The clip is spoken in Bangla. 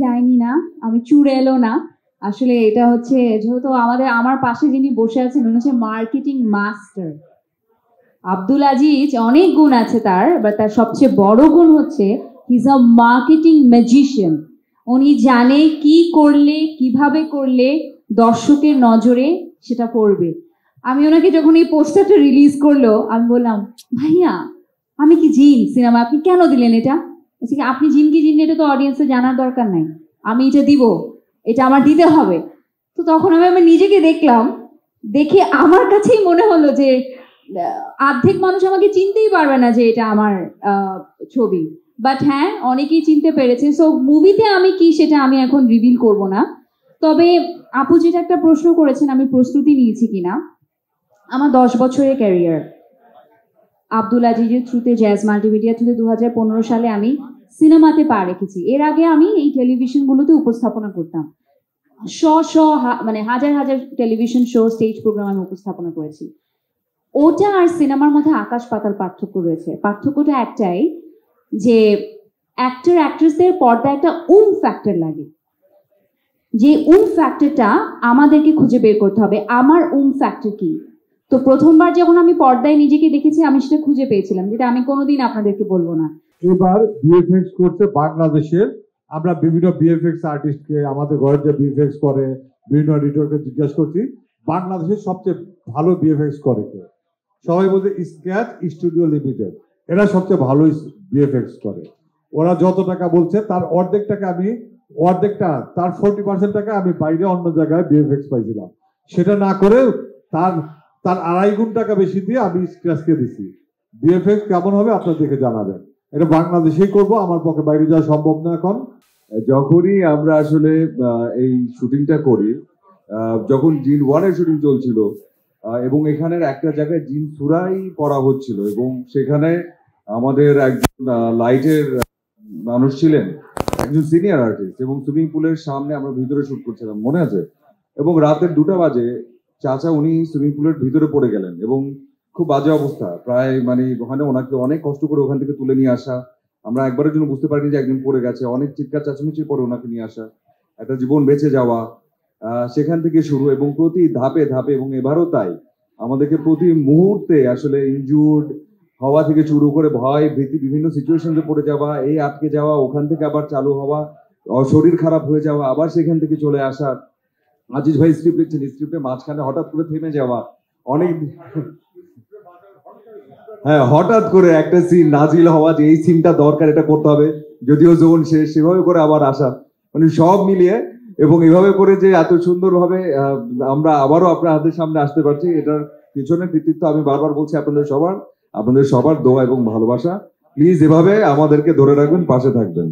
ডাইনি না, আমি চুড়েলও না। আসলে এটা হচ্ছে যেহেতু আমার পাশে যিনি বসে আছেন উনি হচ্ছে মার্কেটিং মাস্টার আব্দুল আজিজ। অনেক গুণ আছে তার, বাট তার সবচেয়ে বড় গুণ হচ্ছে he is a marketing magician. উনি জানে কি করলে কিভাবে করলে দর্শকের নজরে সেটা পড়বে। আমি ওনাকে যখন এই পোস্টারটা রিলিজ করলো আমি বললাম, ভাইয়া আমি কি জিন সিনেমা, আপনি কেন দিলেন এটা? আপনি জিন কি জিন এটা তো অডিয়েন্সের জানার দরকার নাই, আমি এটা দিব, এটা আমার দিতে হবে। তো তখন আমি নিজেকে দেখলাম, দেখে আমার কাছেই মনে হলো যে অর্ধেক মানুষ আমাকে চিনতেই পারবে না যে এটা আমার ছবি, বাট হ্যাঁ অনেকেই চিনতে পেরেছে। সো মুভিতে আমি কি সেটা আমি এখন রিভিল করব না। তবে আপু যেটা একটা প্রশ্ন করেছেন আমি প্রস্তুতি নিয়েছি কিনা, আমার 10 বছরের ক্যারিয়ার আব্দুল আজিজের থ্রুতে, জ্যাজ মাল্টিমিডিয়া থ্রুতে 2015 সালে আমি সিনেমাতে পা রেখেছি। এর আগে আমি এই টেলিভিশনগুলোতে উপস্থাপনা করতাম, মানে হাজার হাজার টেলিভিশন শো, স্টেজ প্রোগ্রাম আমি উপস্থাপনা করেছি। ওটা আর সিনেমার মধ্যে আকাশ পাতাল পার্থক্য রয়েছে। পার্থক্যটা একটাই যে অ্যাক্টর অ্যাক্ট্রেসদের পর্দায় একটা ফ্যাক্টর লাগে, যে ফ্যাক্টরটা আমাদেরকে খুঁজে বের করতে হবে। আমার ফ্যাক্টর কি? তো প্রথমবার যখন আমি পর্দায় নিজেকে দেখেছি আমি সেটা খুঁজে পেয়েছিলাম, যেটা আমি কোনোদিন আপনাদেরকে বলবো না। এবার বিএফএক্স করছে বাংলাদেশের। আমরা বিভিন্ন বিএফএক্স আর্টিস্টকে, আমাদের ঘরে যে বিএফএক্স করে বিভিন্ন এডিটরকে জিজ্ঞাসা করছি বাংলাদেশের সবচেয়ে ভালো বিএফএক্স করে কে। সবাই বলছে স্ক্র্যাচ স্টুডিও লিমিটেড, এরা সবচেয়ে ভালো বিএফএক্স করে। ওরা যত টাকা বলছে তার অর্ধেক টাকা আমি, অর্ধেকটা তার 40% টাকা আমি বাইরে অন্য জায়গায় বিএফএক্স পাইছিলাম, সেটা না করে তার 2.5 গুণ টাকা বেশি দিয়ে আমি স্ক্র্যাচকে দিছি। বিএফএক্স কেমন হবে আপনার দেখে জানাবেন। এটা বাংলাদেশেই করব, আমার পক্ষে বাইরে যাওয়া সম্ভব না এখন। যখনই আমরা আসলে এই শুটিংটা করি, যখন জিন 1-এর শুটিং চলছিল এবং এখানের একটা জায়গায় জিন সুরাই পড়া হচ্ছিল এবং সেখানে আমাদের একজন লাইটের মানুষ ছিলেন, একজন সিনিয়র আর্টিস্ট, এবং সুইমিং পুলের সামনে আমরা ভিতরে শুট করছিলাম মনে আছে। এবং রাতের 2টা বাজে চাচা উনি সুইমিং পুলের ভিতরে পড়ে গেলেন এবং খুব বাজে অবস্থা, প্রায় মানে ওখানে ওনাকে অনেক কষ্ট করে ওখান থেকে তুলে নিয়ে আসা। আমরা একবারের জন্য বুঝতে পারিনি যে একজন পড়ে গেছে, অনেক চিৎকার চাচামেচির পরে ওনাকে নিয়ে আসা, একটা জীবন বেঁচে যাওয়া, সেখান থেকে শুরু। এবং প্রতি ধাপে ধাপে, এবং এবারও তাই, আমাদেরকে প্রতি মুহূর্তে আসলে ইনজুর্ড হওয়া থেকে শুরু করে ভয় ভীতি, বিভিন্ন সিচুয়েশনে পড়ে যাওয়া, এই আটকে যাওয়া, ওখান থেকে আবার চালু হওয়া, শরীর খারাপ হয়ে যাওয়া, আবার সেখান থেকে চলে আসা। আজিজ ভাই স্ক্রিপ্ট লিখছেন, স্ক্রিপ্টে মাঝখানে হঠাৎ করে থেমে যাওয়া, অনেক হ্যাঁ হঠাৎ করে একটা সিন নাজিল হওয়া যে এই সিনটা দরকার, এটা করতে হবে, যদিও জোন শেষ, সেভাবে করে আবার আসা, মানে সব মিলিয়ে। এবং এভাবে করে যে এত সুন্দরভাবে আমরা আবারও আপনার হাতের সামনে আসতে পারছি, এটার পিছনে কৃতিত্ব আমি বারবার বলছি আপনাদের সবার দোয়া এবং ভালোবাসা। প্লিজ এভাবে আমাদেরকে ধরে রাখবেন, পাশে থাকবেন।